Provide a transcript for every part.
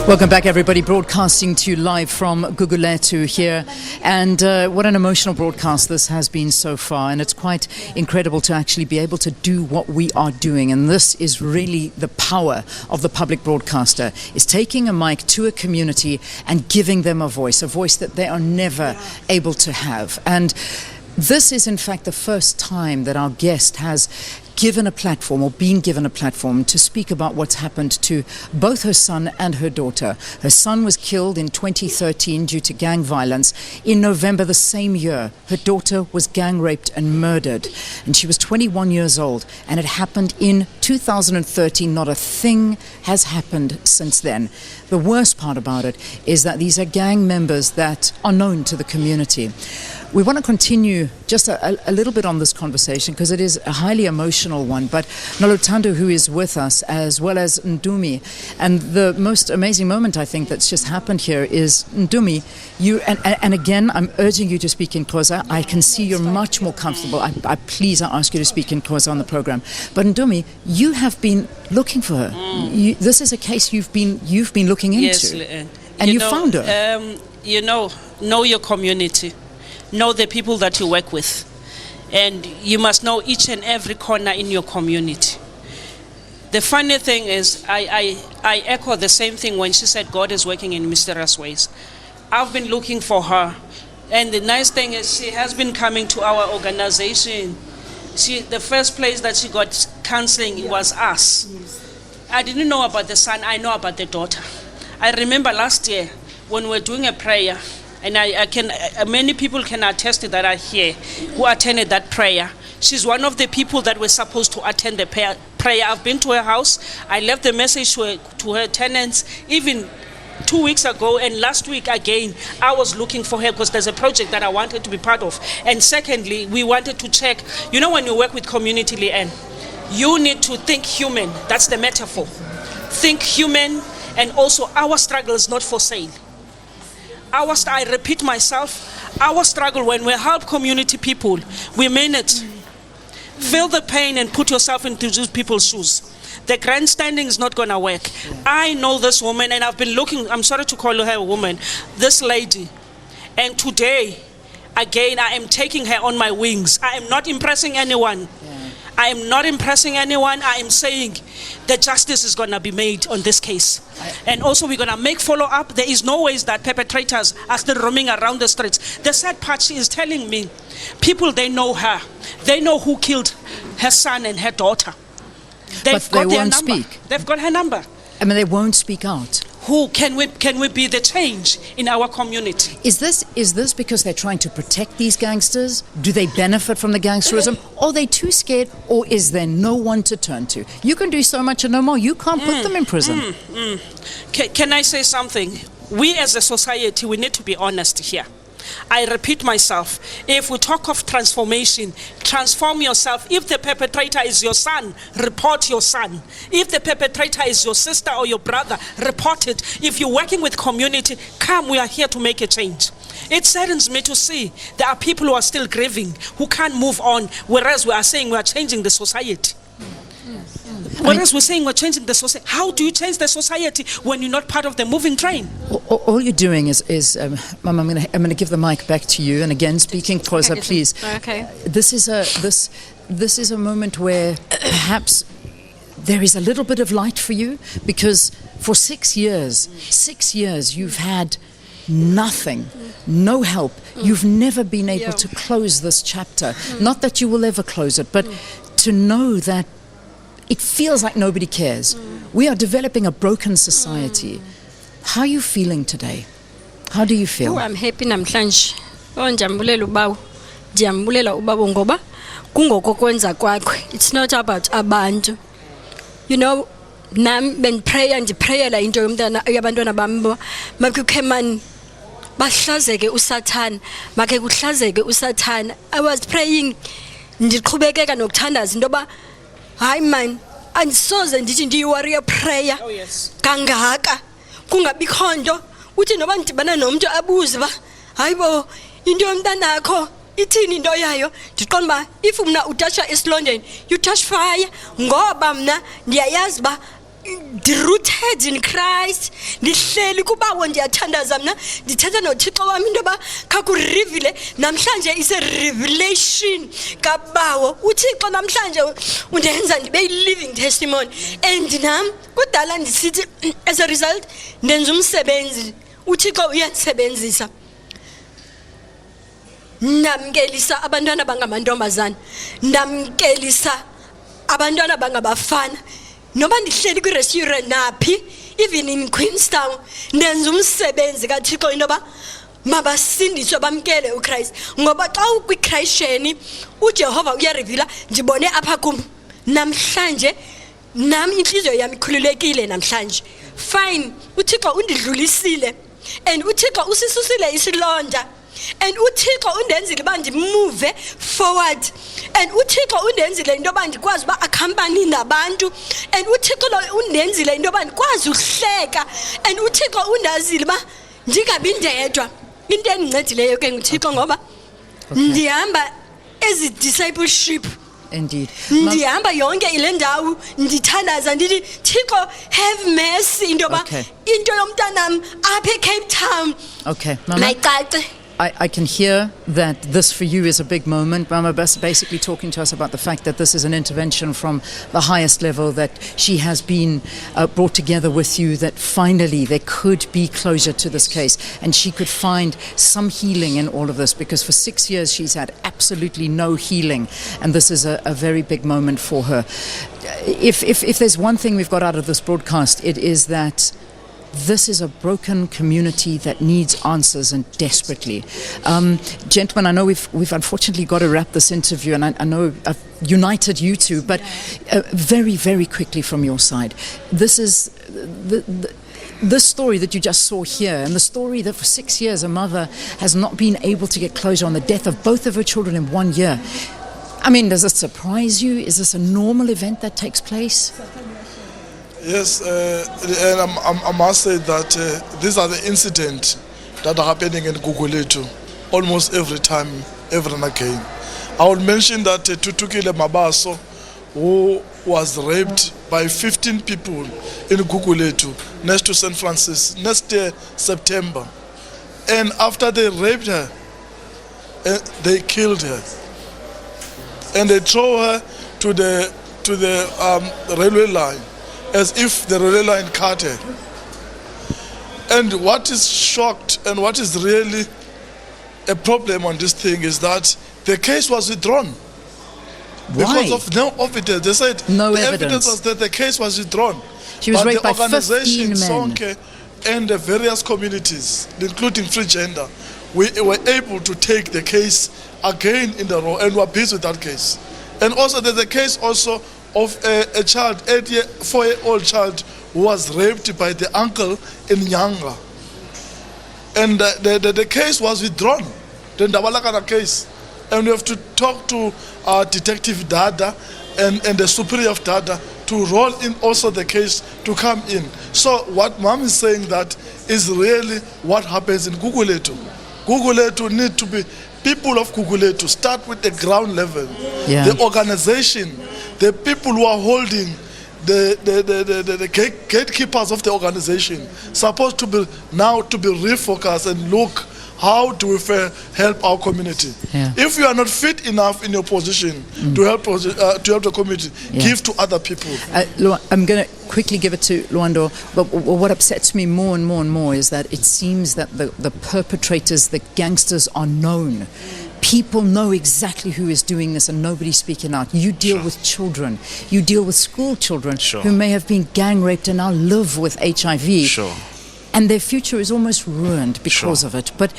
Welcome back, everybody. Broadcasting to you live from Gugulethu here. And what an emotional broadcast this has been so far. And it's quite incredible to actually be able to do what we are doing. And this is really the power of the public broadcaster, is taking a mic to a community and giving them a voice that they are never able to have. And this is, in fact, the first time that our guest has given a platform, or been given a platform, to speak about what's happened to both her son and her daughter. Her son was killed in 2013 due to gang violence. In November the same year, her daughter was gang raped and murdered. And she was 21 years old. And it happened in 2013. Not a thing has happened since then. The worst part about it is that these are gang members that are known to the community. We want to continue just a little bit on this conversation because it is a highly emotional one. But Nolotando, who is with us, as well as Ndumi, and the most amazing moment I think that's just happened here is Ndumi, you and again I'm urging you to speak in Xhosa. I can see you're much more comfortable. I ask you to speak in Xhosa on the program. But Ndumi, you have been looking for her. This is a case you've been looking into. Yes, Leanne. And you found her. Know your community. Know the people that you work with, and you must know each and every corner in your community. The funny thing is, I echo the same thing when she said God is working in mysterious ways. I've been looking for her, and the nice thing is she has been coming to our organization. The first place that she got counseling was us. I didn't know about the son, I know about the daughter. I remember last year when we were doing a prayer, and many people can attest to that are here who attended that prayer. She's one of the people that were supposed to attend the prayer. I've been to her house. I left the message to her tenants even 2 weeks ago, and last week again I was looking for her because there's a project that I wanted to be part of. And secondly, we wanted to check, when you work with community, Leanne, you need to think human. That's the metaphor. Think human, and also our struggle is not for sale. I repeat myself, our struggle when we help community people, we mean it. Feel the pain and put yourself into those people's shoes. The grandstanding is not going to work. I know this woman, and I've been looking, I'm sorry to call her a woman, this lady. And today, again, I am taking her on my wings. I am not impressing anyone. I am not impressing anyone. I am saying the justice is going to be made on this case. And also we're going to make follow-up. There is no ways that perpetrators are still roaming around the streets. The sad part, she is telling me, people, they know her. They know who killed her son and her daughter. They've got their number. Speak. They've got her number. I mean, they won't speak out. Who can we be the change in our community? Is this because they're trying to protect these gangsters? Do they benefit from the gangsterism? Or are they too scared? Or is there no one to turn to? You can do so much and no more. You can't put them in prison. Can I say something? We as a society, we need to be honest here. I repeat myself, if we talk of transformation, transform yourself. If the perpetrator is your son, report your son. If the perpetrator is your sister or your brother, report it. If you're working with community, come, we are here to make a change. It saddens me to see there are people who are still grieving, who can't move on, whereas we are saying we are changing the society. Whereas we're saying we're changing the society. How do you change the society when you're not part of the moving train? All you're doing is Mum, I'm going to give the mic back to you. And again, speaking Xhosa, please. Okay. This is a moment where perhaps there is a little bit of light for you, because for 6 years you've had nothing, no help. You've never been able to close this chapter. Not that you will ever close it, but to know that it feels like nobody cares. We are developing a broken society. How are you feeling today? How do you feel? I'm happy namhlanje. Njambulela ubawo. Ndiyambulela ubawo ngoba kungokokwenza kwakhe. It's not about abantu. Nam ndiprayela into yabantwana bami makhe khemani bahlazeke uSathana, makhe kuhlazeke uSathana. I was praying, ndiqhubekeka nokuthandaza into ba hayi man, andisoze ndithi ndiyiwarrior prayer kangaka kungabikho nto uthi noba ndibana nomuntu abuze ba hayibo into yomntanakho ithini into yayo. Ndiqonda ba if mna utasha esilondeni you touch fire, ngoba mna ndiyayazi ba rooted in Christ, ndihleli kubawo ndiyathandaza mna ndithetha noThixo wami into yoba khakurivile namhlanje is a revelation kabawo uThixo namhlanje undenza ndibe living testimony and nam kudala ndisithi as a result ndenza umsebenzi uThixo uyandisebenzisa ndamkelisa abantwana bangamantombazana ndamkelisa abantwana bangabafana noba ndihleli kwi-restaurant naphi even in Queenstown ndenza umsebenzi kaThixo into yoba mabasindiswe bamkele uChrist ngoba xa ukwiChristiyeni uJehova uyarivila ndibone apha kum namhlanje nami inhliziyo yami ikhululekile namhlanje fine uThixo undidlulisile and uThixo usisusile isilonda and uThixo undenzile uba ndimove forward and uThixo undenzile into yoba ndikwazi uba accompany nabantu and uThixo undenzile into yoba ndikwazi uhleka and uThixo undazile uba ndingabi ndedwa into endincedileyo ke nguThixo ngoba ndihamba as discipleship. Indeed. Ndihamba yonke ile ndawo ndithandaza ndithi Thixo have mercy into yoba into yomntanam apha eCape Town. Okay, Mama. I can hear that this for you is a big moment. Mama basically talking to us about the fact that this is an intervention from the highest level, that she has been brought together with you, that finally there could be closure to this case and she could find some healing in all of this, because for 6 years she's had absolutely no healing, and this is a very big moment for her. If there's one thing we've got out of this broadcast, it is that this is a broken community that needs answers, and desperately. Gentlemen, I know we've unfortunately got to wrap this interview, and I know I've united you two, but very, very quickly from your side. This is the story that you just saw here, and the story that for 6 years a mother has not been able to get closure on the death of both of her children in 1 year. I mean, does this surprise you? Is this a normal event that takes place? Yes, and I must say that these are the incidents that are happening in Gugulethu almost every time, ever and again. I will mention that Tutukile Mabaso, who was raped by 15 people in Gugulethu, next to St. Francis, next year, September. And after they raped her, they killed her. And they throw her to the railway line, as if the railway line cut her. And what is shocked and what is really a problem on this thing is that the case was withdrawn. Why? Because of no evidence. They said no the evidence was that the case was withdrawn. She was but raped the by 15 men. Sonke and the various communities, including Free Gender, we were able to take the case again in the row, and we're busy with that case. And also there's a case also of a child, 4-year-old child, who was raped by the uncle in Nyanga. And the case was withdrawn, the Ndabalakana case. And we have to talk to our Detective Dada and the Superior of Dada to roll in also the case to come in. So what Mom is saying that is really what happens in Gugulethu. Gugulethu need to be people of Gugulethu start with the ground level, the organization, the people who are holding the gatekeepers of the organization, supposed to be now to be refocused and look how do we help our community. If you are not fit enough in your position to help the community, give to other people. I'm going to quickly give it to Luando, but what upsets me more and more and more is that it seems that the perpetrators, the gangsters, are known. People know exactly who is doing this and nobody's speaking out. You deal with children. You deal with school children who may have been gang raped and now live with HIV. And their future is almost ruined because of it. But,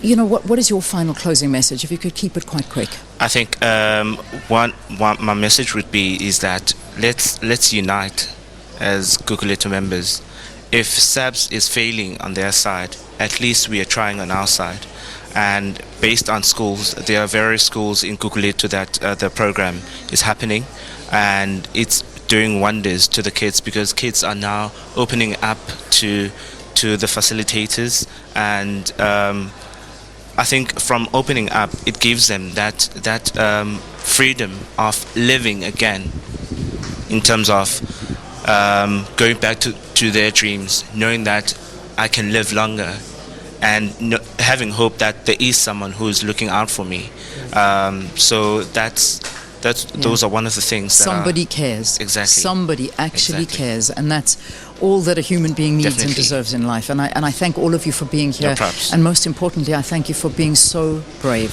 you know, what is your final closing message, if you could keep it quite quick? I think my message would be is that let's unite as Gugulethu members. If SABS is failing on their side, at least we are trying on our side. And based on schools, there are various schools in Gugulethu that the program is happening, and it's doing wonders to the kids, because kids are now opening up to the facilitators, and I think from opening up it gives them that freedom of living again, in terms of going back to their dreams, knowing that I can live longer, and having hope that there is someone who is looking out for me. So those are one of the things that somebody cares. Exactly. Somebody actually Exactly. cares, and that's all that a human being needs and Definitely. deserves in life. And I thank all of you for being here. No props. And most importantly, I thank you for being so brave.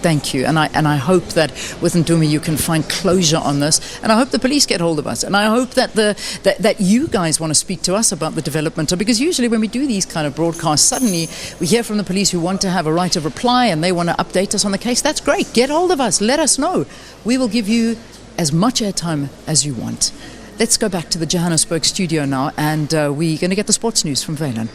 Thank you. And I hope that with Ndumi you can find closure on this. And I hope the police get hold of us. And I hope that that you guys want to speak to us about the development. Because usually when we do these kind of broadcasts, suddenly we hear from the police who want to have a right of reply and they want to update us on the case. That's great. Get hold of us. Let us know. We will give you as much airtime as you want. Let's go back to the Johannesburg studio now, and we're going to get the sports news from Valen.